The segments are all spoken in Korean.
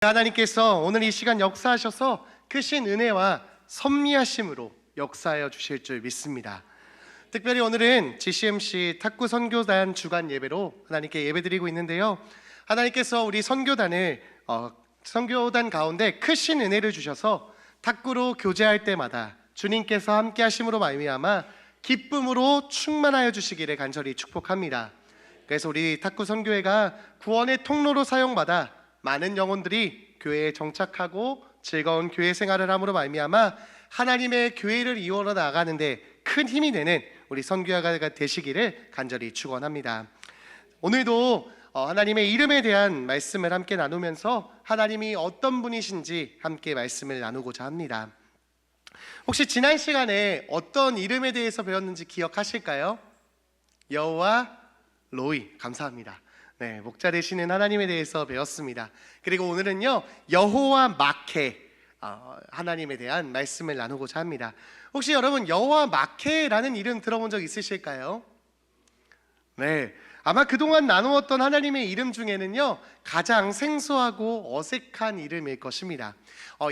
하나님께서 오늘 이 시간 역사하셔서 크신 은혜와 섭리하심으로 역사하여 주실 줄 믿습니다. 특별히 오늘은 GCMC 탁구 선교단 주간 예배로 하나님께 예배드리고 있는데요, 하나님께서 우리 선교단을 선교단 가운데 크신 은혜를 주셔서 탁구로 교제할 때마다 주님께서 함께 하심으로 말미암아 기쁨으로 충만하여 주시기를 간절히 축복합니다. 그래서 우리 탁구 선교회가 구원의 통로로 사용받아 많은 영혼들이 교회에 정착하고 즐거운 교회 생활을 함으로 말미암아 하나님의 교회를 이루어 나가는데 큰 힘이 되는 우리 선교회가 되시기를 간절히 축원합니다. 오늘도 하나님의 이름에 대한 말씀을 함께 나누면서 하나님이 어떤 분이신지 함께 말씀을 나누고자 합니다. 혹시 지난 시간에 어떤 이름에 대해서 배웠는지 기억하실까요? 여호와 로이, 감사합니다. 네, 목자 되시는 하나님에 대해서 배웠습니다. 그리고 오늘은요, 여호와 마케, 하나님에 대한 말씀을 나누고자 합니다. 혹시 여러분 여호와 마케라는 이름 들어본 적 있으실까요? 네, 아마 그동안 나누었던 하나님의 이름 중에는요 가장 생소하고 어색한 이름일 것입니다.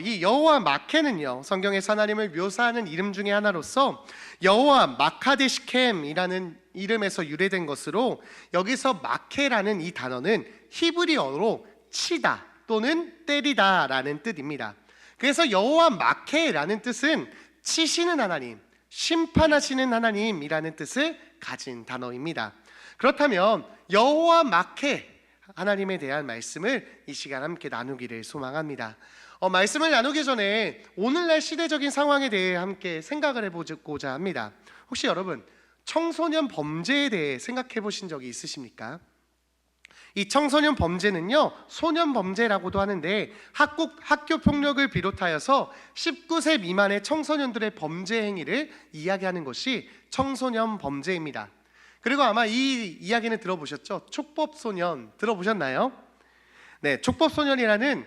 이 여호와 마케는요, 성경에서 하나님을 묘사하는 이름 중에 하나로서 여호와 마카데시켐이라는 이름에서 유래된 것으로, 여기서 마케라는 이 단어는 히브리어로 치다 또는 때리다 라는 뜻입니다. 그래서 여호와 마케라는 뜻은 치시는 하나님, 심판하시는 하나님이라는 뜻을 가진 단어입니다. 그렇다면 여호와 마케, 하나님에 대한 말씀을 이 시간 함께 나누기를 소망합니다. 말씀을 나누기 전에 오늘날 시대적인 상황에 대해 함께 생각을 해보고자 합니다. 혹시 여러분 청소년 범죄에 대해 생각해 보신 적이 있으십니까? 이 청소년 범죄는요, 소년 범죄라고도 하는데 학교 폭력을 비롯하여서 19세 미만의 청소년들의 범죄 행위를 이야기하는 것이 청소년 범죄입니다. 그리고 아마 이 이야기는 들어보셨죠? 촉법소년 들어보셨나요? 네, 촉법소년이라는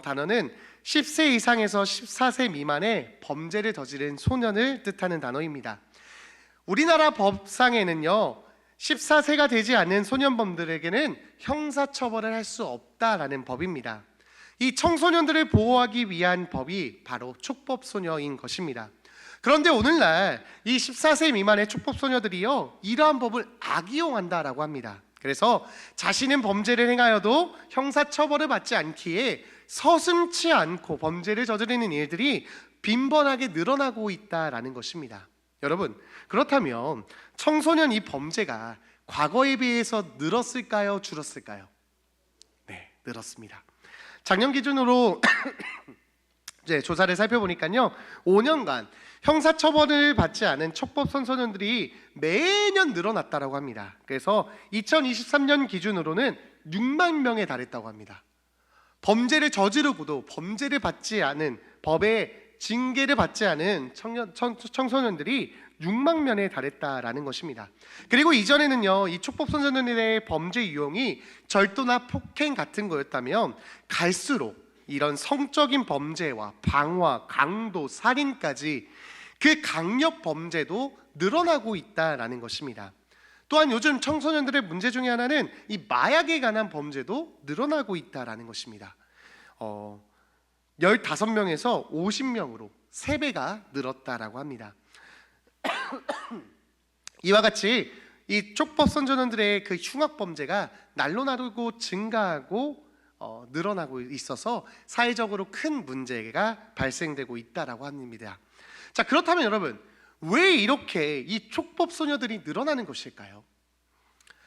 단어는 10세 이상에서 14세 미만의 범죄를 저지른 소년을 뜻하는 단어입니다. 우리나라 법상에는요 14세가 되지 않은 소년범들에게는 형사처벌을 할 수 없다라는 법입니다. 이 청소년들을 보호하기 위한 법이 바로 촉법소녀인 것입니다. 그런데 오늘날 이 14세 미만의 촉법소녀들이요 이러한 법을 악이용한다라고 합니다. 그래서 자신은 범죄를 행하여도 형사처벌을 받지 않기에 서슴지 않고 범죄를 저지르는 일들이 빈번하게 늘어나고 있다라는 것입니다. 여러분, 그렇다면 청소년 이 범죄가 과거에 비해서 늘었을까요? 줄었을까요? 네, 늘었습니다. 작년 기준으로 이제 조사를 살펴보니까요 5년간 형사처벌을 받지 않은 촉법소년들이 매년 늘어났다고 합니다. 그래서 2023년 기준으로는 6만 명에 달했다고 합니다. 범죄를 저지르고도 범죄를 받지 않은, 법의 징계를 받지 않은 청소년들이 6만 명에 달했다라는 것입니다. 그리고 이전에는요 이 촉법소년들의 범죄 유형이 절도나 폭행 같은 거였다면 갈수록 이런 성적인 범죄와 방화, 강도, 살인까지 그 강력 범죄도 늘어나고 있다라는 것입니다. 또한 요즘 청소년들의 문제 중에 하나는 이 마약에 관한 범죄도 늘어나고 있다라는 것입니다. 15명에서 50명으로 3배가 늘었다라고 합니다. 이와 같이 이 촉법소년들의 그 흉악 범죄가 날로 나르고 증가하고 늘어나고 있어서 사회적으로 큰 문제가 발생되고 있다라고 합니다. 자, 그렇다면 여러분 왜 이렇게 이 촉법소녀들이 늘어나는 것일까요?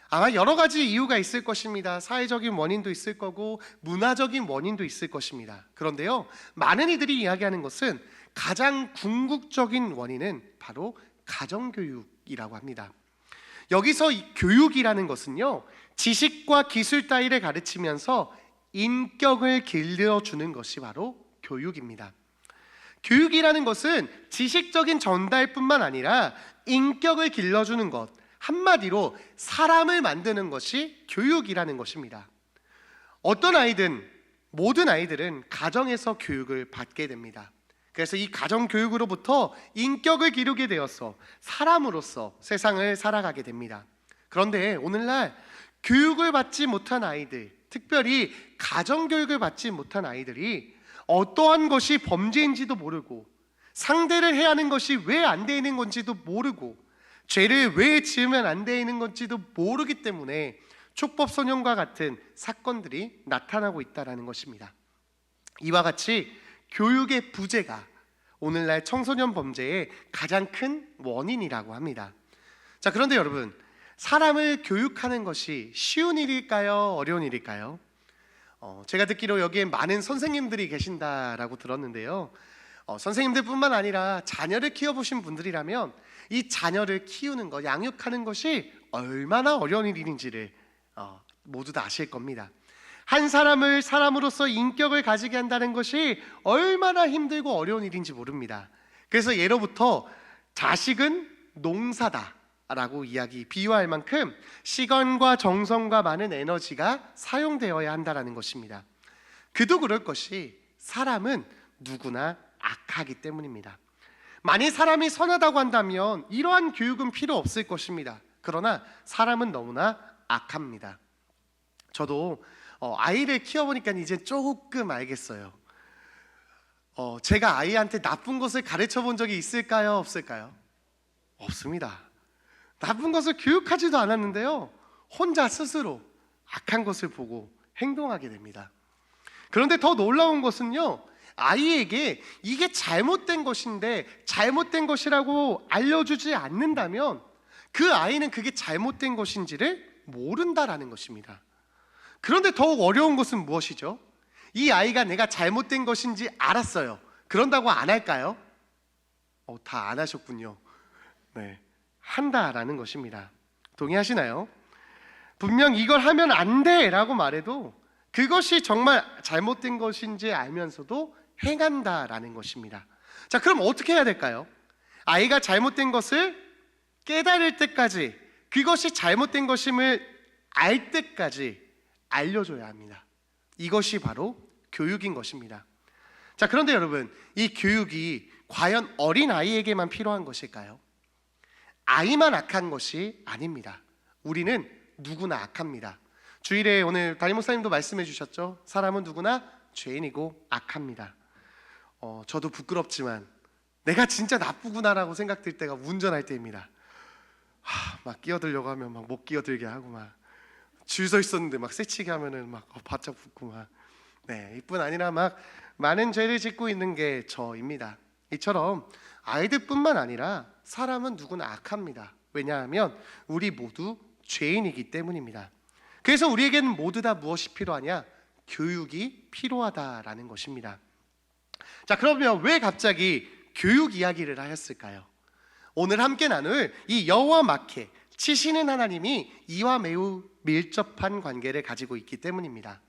아마 여러 가지 이유가 있을 것입니다. 사회적인 원인도 있을 거고 문화적인 원인도 있을 것입니다. 그런데요 많은 이들이 이야기하는 것은 가장 궁극적인 원인은 바로 가정교육이라고 합니다. 여기서 이 교육이라는 것은요 지식과 기술 따위를 가르치면서 인격을 길러주는 것이 바로 교육입니다. 교육이라는 것은 지식적인 전달뿐만 아니라 인격을 길러주는 것, 한마디로 사람을 만드는 것이 교육이라는 것입니다. 어떤 아이든, 모든 아이들은 가정에서 교육을 받게 됩니다. 그래서 이 가정교육으로부터 인격을 기르게 되어서 사람으로서 세상을 살아가게 됩니다. 그런데 오늘날 교육을 받지 못한 아이들, 특별히 가정교육을 받지 못한 아이들이 어떠한 것이 범죄인지도 모르고 상대를 해야 하는 것이 왜 안 되는 건지도 모르고 죄를 왜 지으면 안 되는 건지도 모르기 때문에 촉법소년과 같은 사건들이 나타나고 있다는 것입니다. 이와 같이 교육의 부재가 오늘날 청소년 범죄의 가장 큰 원인이라고 합니다. 자, 그런데 여러분, 사람을 교육하는 것이 쉬운 일일까요? 어려운 일일까요? 제가 듣기로 여기에 많은 선생님들이 계신다라고 들었는데요. 선생님들뿐만 아니라 자녀를 키워보신 분들이라면 이 자녀를 키우는 것, 양육하는 것이 얼마나 어려운 일인지를 모두 다 아실 겁니다. 한 사람을 사람으로서 인격을 가지게 한다는 것이 얼마나 힘들고 어려운 일인지 모릅니다. 그래서 예로부터 자식은 농사다 라고 비유할 만큼 시간과 정성과 많은 에너지가 사용되어야 한다는 것입니다. 그도 그럴 것이 사람은 누구나 악하기 때문입니다. 만일 사람이 선하다고 한다면 이러한 교육은 필요 없을 것입니다. 그러나 사람은 너무나 악합니다. 저도 아이를 키워보니까 이제 조금 알겠어요. 제가 아이한테 나쁜 것을 가르쳐 본 적이 있을까요? 없을까요? 없습니다. 나쁜 것을 교육하지도 않았는데요, 혼자 스스로 악한 것을 보고 행동하게 됩니다. 그런데 더 놀라운 것은요, 아이에게 이게 잘못된 것인데 잘못된 것이라고 알려주지 않는다면 그 아이는 그게 잘못된 것인지를 모른다라는 것입니다. 그런데 더욱 어려운 것은 무엇이죠? 이 아이가 내가 잘못된 것인지 알았어요. 그런다고 안 할까요? 다 안 하셨군요. 네, 한다라는 것입니다. 동의하시나요? 분명 이걸 하면 안 돼라고 말해도 그것이 정말 잘못된 것인지 알면서도 행한다라는 것입니다. 자, 그럼 어떻게 해야 될까요? 아이가 잘못된 것을 깨달을 때까지, 그것이 잘못된 것임을 알 때까지 알려줘야 합니다. 이것이 바로 교육인 것입니다. 자, 그런데 여러분, 이 교육이 과연 어린 아이에게만 필요한 것일까요? 아이만 악한 것이 아닙니다. 우리는 누구나 악합니다. 주일에 오늘 담임 목사님도 말씀해 주셨죠? 사람은 누구나 죄인이고 악합니다. 저도 부끄럽지만 내가 진짜 나쁘구나라고 생각될 때가 운전할 때입니다. 막 끼어들려고 하면 막 못 끼어들게 하고, 막 줄 서 있었는데 막 새치기 하면은 막 바짝 붙고, 막 이뿐 아니라 막 많은 죄를 짓고 있는 게 저입니다. 이처럼 아이들뿐만 아니라 사람은 누구나 악합니다. 왜냐하면 우리 모두 죄인이기 때문입니다. 그래서 우리에게는 모두 다 무엇이 필요하냐? 교육이 필요하다라는 것입니다. 자, 그러면 왜 갑자기 교육 이야기를 하였을까요? 오늘 함께 나눌 이 여호와 마케, 치시는 하나님이 이와 매우 밀접한 관계를 가지고 있기 때문입니다.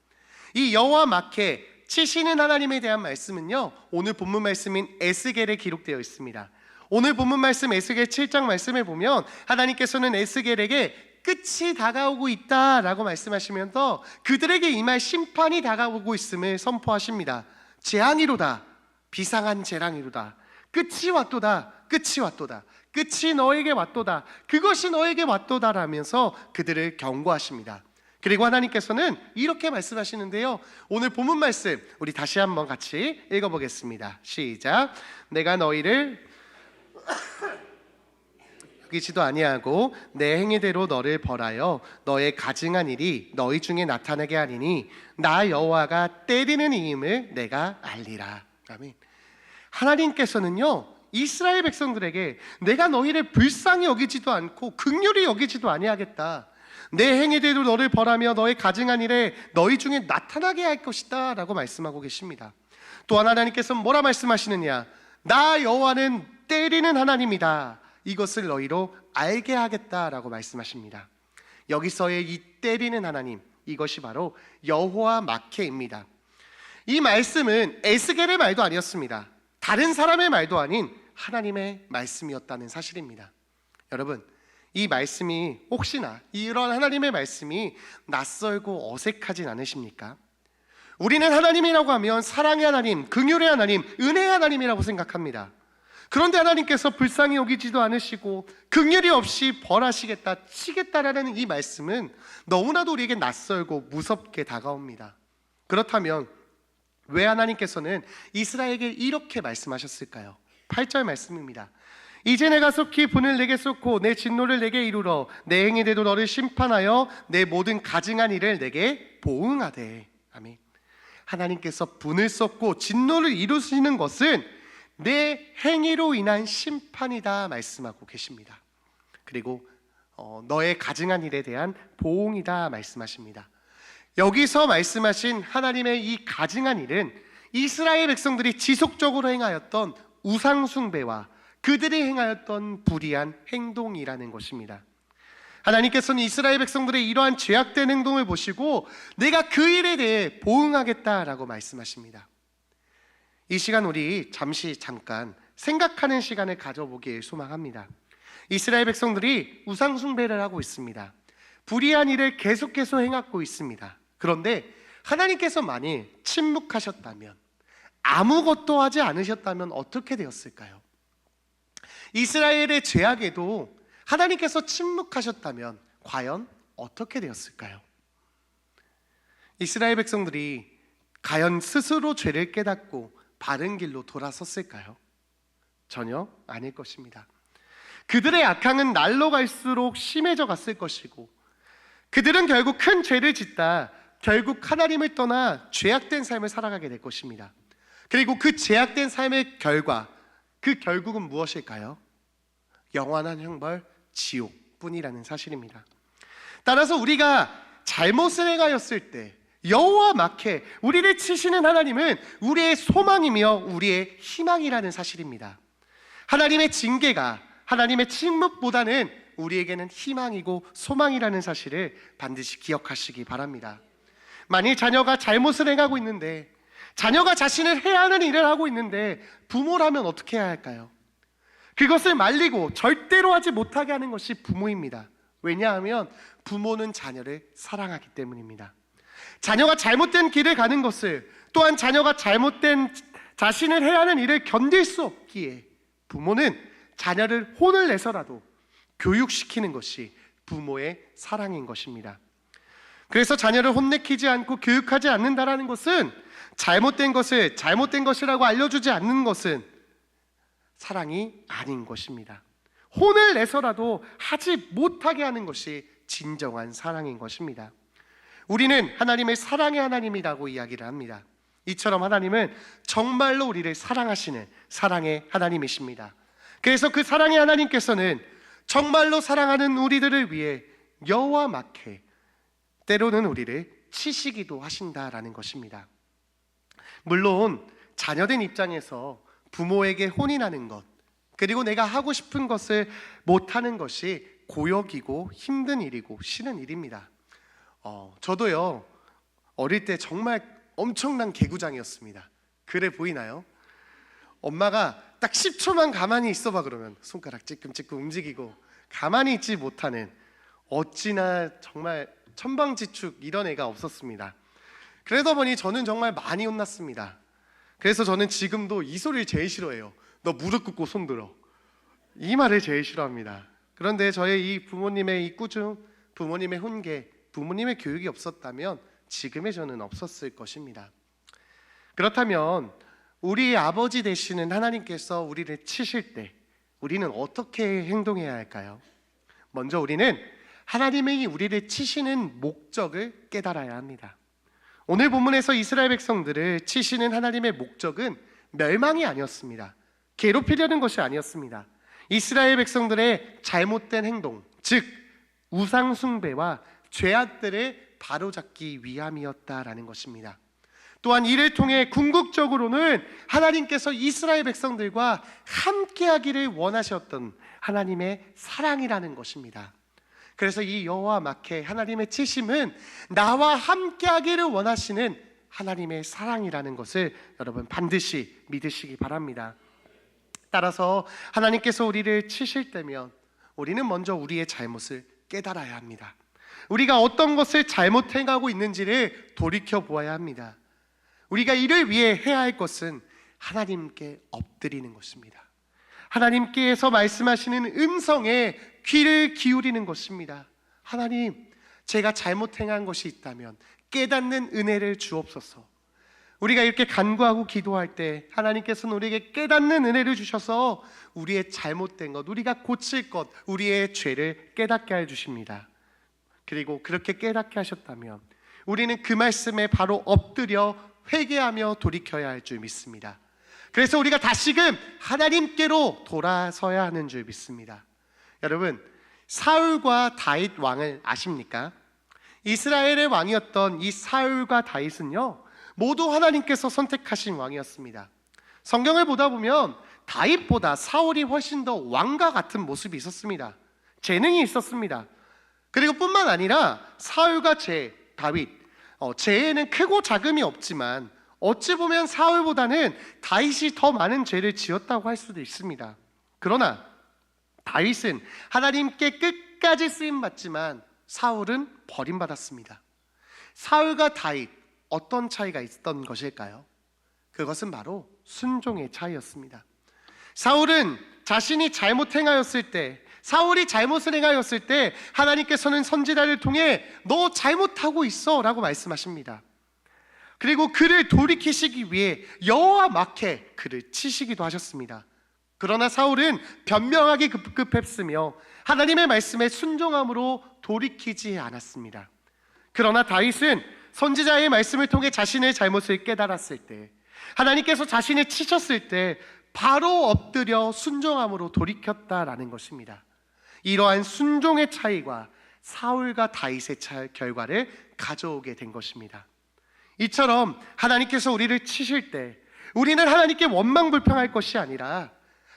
이 여호와 마케, 치시는 하나님에 대한 말씀은요, 오늘 본문 말씀인 에스겔에 기록되어 있습니다. 오늘 본문 말씀 에스겔 7장 말씀을 보면 하나님께서는 에스겔에게 끝이 다가오고 있다라고 말씀하시면서 그들에게 임할 심판이 다가오고 있음을 선포하십니다. 재앙이로다, 비상한 재앙이로다, 끝이 왔도다, 끝이 왔도다, 끝이 너에게 왔도다, 그것이 너에게 왔도다라면서 그들을 경고하십니다. 그리고 하나님께서는 이렇게 말씀하시는데요, 오늘 본문 말씀 우리 다시 한번 같이 읽어보겠습니다. 시작. 내가 너희를 여기지도 아니하고 내 행위대로 너를 벌하여 너의 가증한 일이 너희 중에 나타나게 하리니 나 여호와가 때리는 이임을 내가 알리라. 아멘. 하나님께서는요, 이스라엘 백성들에게 내가 너희를 불쌍히 여기지도 않고 긍휼히 여기지도 아니하겠다, 내 행위대로 너를 벌하며 너의 가증한 일에 너희 중에 나타나게 할 것이다 라고 말씀하고 계십니다. 또한 하나님께서는 뭐라 말씀하시느냐? 나 여호와는 때리는 하나님이다, 이것을 너희로 알게 하겠다라고 말씀하십니다. 여기서의 이 때리는 하나님, 이것이 바로 여호와 마케입니다. 이 말씀은 에스겔의 말도 아니었습니다. 다른 사람의 말도 아닌 하나님의 말씀이었다는 사실입니다. 여러분, 이 말씀이 혹시나 이런 하나님의 말씀이 낯설고 어색하진 않으십니까? 우리는 하나님이라고 하면 사랑의 하나님, 긍휼의 하나님, 은혜의 하나님이라고 생각합니다. 그런데 하나님께서 불쌍히 여기지도 않으시고 긍휼이 없이 벌하시겠다, 치겠다라는 이 말씀은 너무나도 우리에게 낯설고 무섭게 다가옵니다. 그렇다면 왜 하나님께서는 이스라엘에게 이렇게 말씀하셨을까요? 8절 말씀입니다. 이제 내가 속히 분을 내게 쏟고 내 진노를 내게 이루러 내 행위대로 너를 심판하여 내 모든 가증한 일을 내게 보응하되. 아멘. 하나님께서 분을 쏟고 진노를 이루시는 것은 내 행위로 인한 심판이다 말씀하고 계십니다. 그리고 너의 가증한 일에 대한 보응이다 말씀하십니다. 여기서 말씀하신 하나님의 이 가증한 일은 이스라엘 백성들이 지속적으로 행하였던 우상 숭배와 그들이 행하였던 불의한 행동이라는 것입니다. 하나님께서는 이스라엘 백성들의 이러한 죄악된 행동을 보시고 내가 그 일에 대해 보응하겠다라고 말씀하십니다. 이 시간 우리 잠깐 생각하는 시간을 가져보길 소망합니다. 이스라엘 백성들이 우상 숭배를 하고 있습니다. 불의한 일을 계속해서 행하고 있습니다. 그런데 하나님께서 만일 침묵하셨다면, 아무것도 하지 않으셨다면 어떻게 되었을까요? 이스라엘의 죄악에도 하나님께서 침묵하셨다면 과연 어떻게 되었을까요? 이스라엘 백성들이 과연 스스로 죄를 깨닫고 바른 길로 돌아섰을까요? 전혀 아닐 것입니다. 그들의 악행은 날로 갈수록 심해져 갔을 것이고, 그들은 결국 큰 죄를 짓다 결국 하나님을 떠나 죄악된 삶을 살아가게 될 것입니다. 그리고 그 죄악된 삶의 결과, 그 결국은 무엇일까요? 영원한 형벌, 지옥뿐이라는 사실입니다. 따라서 우리가 잘못을 행하였을 때 여호와 막해 우리를 치시는 하나님은 우리의 소망이며 우리의 희망이라는 사실입니다. 하나님의 징계가 하나님의 침묵보다는 우리에게는 희망이고 소망이라는 사실을 반드시 기억하시기 바랍니다. 만일 자녀가 잘못을 행하고 있는데, 자녀가 자신을 해야 하는 일을 하고 있는데 부모라면 어떻게 해야 할까요? 그것을 말리고 절대로 하지 못하게 하는 것이 부모입니다. 왜냐하면 부모는 자녀를 사랑하기 때문입니다. 자녀가 잘못된 길을 가는 것을, 또한 자녀가 잘못된 자신을 해야 하는 일을 견딜 수 없기에 부모는 자녀를 혼을 내서라도 교육시키는 것이 부모의 사랑인 것입니다. 그래서 자녀를 혼내키지 않고 교육하지 않는다라는 것은, 잘못된 것을 잘못된 것이라고 알려주지 않는 것은 사랑이 아닌 것입니다. 혼을 내서라도 하지 못하게 하는 것이 진정한 사랑인 것입니다. 우리는 하나님의 사랑의 하나님이라고 이야기를 합니다. 이처럼 하나님은 정말로 우리를 사랑하시는 사랑의 하나님이십니다. 그래서 그 사랑의 하나님께서는 정말로 사랑하는 우리들을 위해 여호와 막해 때로는 우리를 치시기도 하신다라는 것입니다. 물론 자녀된 입장에서 부모에게 혼이 나는 것, 그리고 내가 하고 싶은 것을 못하는 것이 고역이고 힘든 일이고 싫은 일입니다. 저도요, 어릴 때 정말 엄청난 개구장이었습니다. 그래 보이나요? 엄마가 딱 10초만 가만히 있어봐 그러면 손가락 찔끔찔끔 움직이고 가만히 있지 못하는, 어찌나 정말 천방지축 이런 애가 없었습니다. 그러다 보니 저는 정말 많이 혼났습니다. 그래서 저는 지금도 이 소리를 제일 싫어해요. 너 무릎 꿇고 손 들어. 이 말을 제일 싫어합니다. 그런데 저의 이 부모님의 이 꾸중, 부모님의 훈계, 부모님의 교육이 없었다면 지금의 저는 없었을 것입니다. 그렇다면 우리 아버지 되시는 하나님께서 우리를 치실 때 우리는 어떻게 행동해야 할까요? 먼저 우리는 하나님이 우리를 치시는 목적을 깨달아야 합니다. 오늘 본문에서 이스라엘 백성들을 치시는 하나님의 목적은 멸망이 아니었습니다. 괴롭히려는 것이 아니었습니다. 이스라엘 백성들의 잘못된 행동, 즉 우상 숭배와 죄악들을 바로잡기 위함이었다라는 것입니다. 또한 이를 통해 궁극적으로는 하나님께서 이스라엘 백성들과 함께하기를 원하셨던 하나님의 사랑이라는 것입니다. 그래서 이 여호와 막해 하나님의 치심은 나와 함께하기를 원하시는 하나님의 사랑이라는 것을 여러분 반드시 믿으시기 바랍니다. 따라서 하나님께서 우리를 치실 때면 우리는 먼저 우리의 잘못을 깨달아야 합니다. 우리가 어떤 것을 잘못 행하고 있는지를 돌이켜 보아야 합니다. 우리가 이를 위해 해야 할 것은 하나님께 엎드리는 것입니다. 하나님께서 말씀하시는 음성에 귀를 기울이는 것입니다. 하나님, 제가 잘못 행한 것이 있다면 깨닫는 은혜를 주옵소서. 우리가 이렇게 간구하고 기도할 때 하나님께서는 우리에게 깨닫는 은혜를 주셔서 우리의 잘못된 것, 우리가 고칠 것, 우리의 죄를 깨닫게 해주십니다. 그리고 그렇게 깨닫게 하셨다면 우리는 그 말씀에 바로 엎드려 회개하며 돌이켜야 할 줄 믿습니다. 그래서 우리가 다시금 하나님께로 돌아서야 하는 줄 믿습니다. 여러분, 사울과 다윗 왕을 아십니까? 이스라엘의 왕이었던 이 사울과 다윗은요, 모두 하나님께서 선택하신 왕이었습니다. 성경을 보다 보면 다윗보다 사울이 훨씬 더 왕과 같은 모습이 있었습니다. 재능이 있었습니다. 그리고 뿐만 아니라 사울과 다윗, 죄에는 크고 작음이 없지만 어찌 보면 사울보다는 다윗이 더 많은 죄를 지었다고 할 수도 있습니다. 그러나 다윗은 하나님께 끝까지 쓰임받지만 사울은 버림받았습니다. 사울과 다윗, 어떤 차이가 있었던 것일까요? 그것은 바로 순종의 차이였습니다. 사울은 자신이 잘못 행하였을 때, 사울이 잘못을 행하였을 때 하나님께서는 선지자를 통해 너 잘못하고 있어 라고 말씀하십니다. 그리고 그를 돌이키시기 위해 여호와 막해 그를 치시기도 하셨습니다. 그러나 사울은 변명하기 급급했으며 하나님의 말씀에 순종함으로 돌이키지 않았습니다. 그러나 다윗은 선지자의 말씀을 통해 자신의 잘못을 깨달았을 때, 하나님께서 자신을 치셨을 때 바로 엎드려 순종함으로 돌이켰다라는 것입니다. 이러한 순종의 차이가 사울과 다윗의 결과를 가져오게 된 것입니다. 이처럼 하나님께서 우리를 치실 때 우리는 하나님께 원망불평할 것이 아니라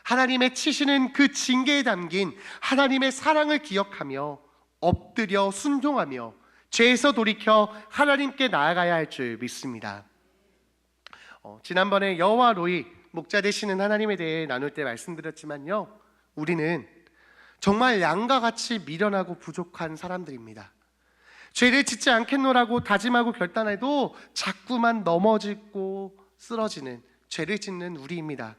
하나님의 치시는 그 징계에 담긴 하나님의 사랑을 기억하며 엎드려 순종하며 죄에서 돌이켜 하나님께 나아가야 할 줄 믿습니다. 지난번에 여호와 로이 목자 되시는 하나님에 대해 나눌 때 말씀드렸지만요, 우리는 정말 양과 같이 미련하고 부족한 사람들입니다. 죄를 짓지 않겠노라고 다짐하고 결단해도 자꾸만 넘어지고 쓰러지는 죄를 짓는 우리입니다.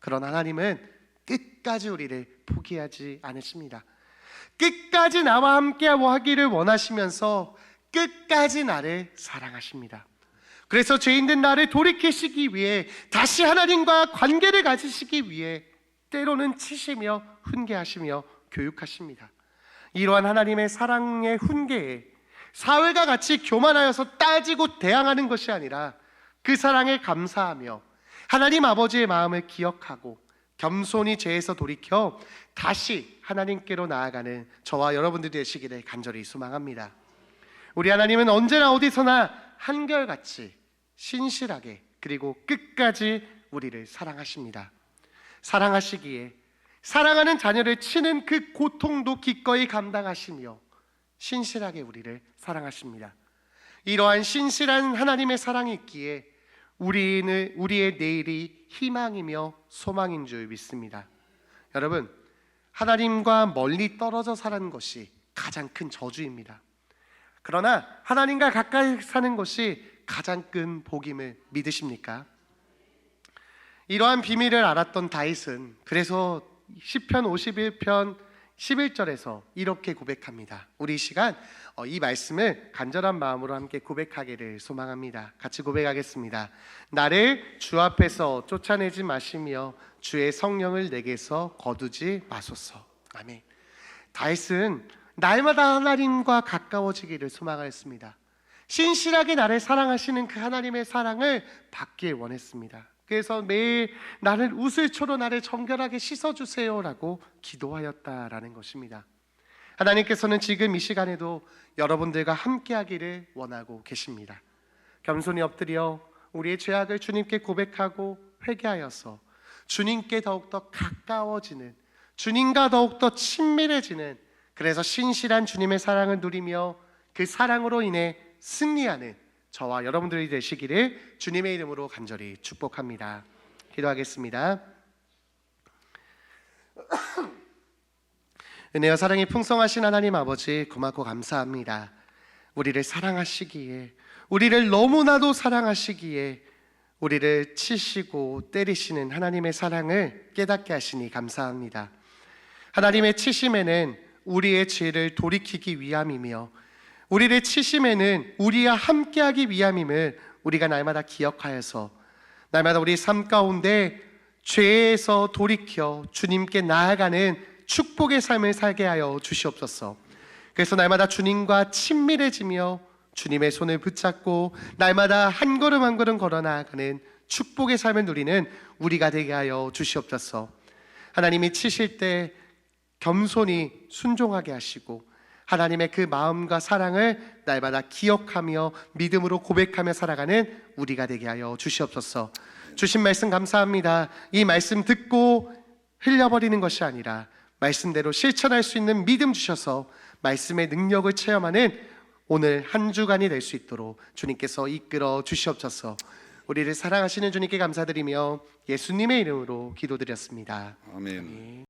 그러나 하나님은 끝까지 우리를 포기하지 않으십니다. 끝까지 나와 함께 하기를 원하시면서 끝까지 나를 사랑하십니다. 그래서 죄인된 나를 돌이키시기 위해, 다시 하나님과 관계를 가지시기 위해 때로는 치시며 훈계하시며 교육하십니다. 이러한 하나님의 사랑의 훈계에 사울과 같이 교만하여서 따지고 대항하는 것이 아니라 그 사랑에 감사하며 하나님 아버지의 마음을 기억하고 겸손히 죄에서 돌이켜 다시 하나님께로 나아가는 저와 여러분들이 되시기를 간절히 소망합니다. 우리 하나님은 언제나 어디서나 한결같이 신실하게 그리고 끝까지 우리를 사랑하십니다. 사랑하시기에 사랑하는 자녀를 치는 그 고통도 기꺼이 감당하시며 신실하게 우리를 사랑하십니다. 이러한 신실한 하나님의 사랑이 있기에 우리의 내일이 희망이며 소망인 줄 믿습니다. 여러분, 하나님과 멀리 떨어져 사는 것이 가장 큰 저주입니다. 그러나 하나님과 가까이 사는 것이 가장 큰 복임을 믿으십니까? 이러한 비밀을 알았던 다윗은 그래서 시편 51편 11절에서 이렇게 고백합니다. 우리 이 시간 이 말씀을 간절한 마음으로 함께 고백하기를 소망합니다. 같이 고백하겠습니다. 나를 주 앞에서 쫓아내지 마시며 주의 성령을 내게서 거두지 마소서. 아멘. 다윗은 날마다 하나님과 가까워지기를 소망하였습니다. 신실하게 나를 사랑하시는 그 하나님의 사랑을 받길 원했습니다. 그래서 매일 나를 우슬초로 나를 정결하게 씻어주세요라고 기도하였다라는 것입니다. 하나님께서는 지금 이 시간에도 여러분들과 함께하기를 원하고 계십니다. 겸손히 엎드려 우리의 죄악을 주님께 고백하고 회개하여서 주님께 더욱더 가까워지는, 주님과 더욱더 친밀해지는, 그래서 신실한 주님의 사랑을 누리며 그 사랑으로 인해 승리하는 저와 여러분들이 되시기를 주님의 이름으로 간절히 축복합니다. 기도하겠습니다. 은혜와 사랑이 풍성하신 하나님 아버지, 고맙고 감사합니다. 우리를 사랑하시기에, 우리를 너무나도 사랑하시기에 우리를 치시고 때리시는 하나님의 사랑을 깨닫게 하시니 감사합니다. 하나님의 치심에는 우리의 죄를 돌이키기 위함이며 우리를 치심에는 우리와 함께하기 위함임을 우리가 날마다 기억하여서 날마다 우리 삶 가운데 죄에서 돌이켜 주님께 나아가는 축복의 삶을 살게 하여 주시옵소서. 그래서 날마다 주님과 친밀해지며 주님의 손을 붙잡고 날마다 한 걸음 한 걸음 걸어 나아가는 축복의 삶을 누리는 우리가 되게 하여 주시옵소서. 하나님이 치실 때 겸손히 순종하게 하시고 하나님의 그 마음과 사랑을 날마다 기억하며 믿음으로 고백하며 살아가는 우리가 되게 하여 주시옵소서. 주신 말씀 감사합니다. 이 말씀 듣고 흘려버리는 것이 아니라 말씀대로 실천할 수 있는 믿음 주셔서 말씀의 능력을 체험하는 오늘 한 주간이 될 수 있도록 주님께서 이끌어 주시옵소서. 우리를 사랑하시는 주님께 감사드리며 예수님의 이름으로 기도드렸습니다. 아멘.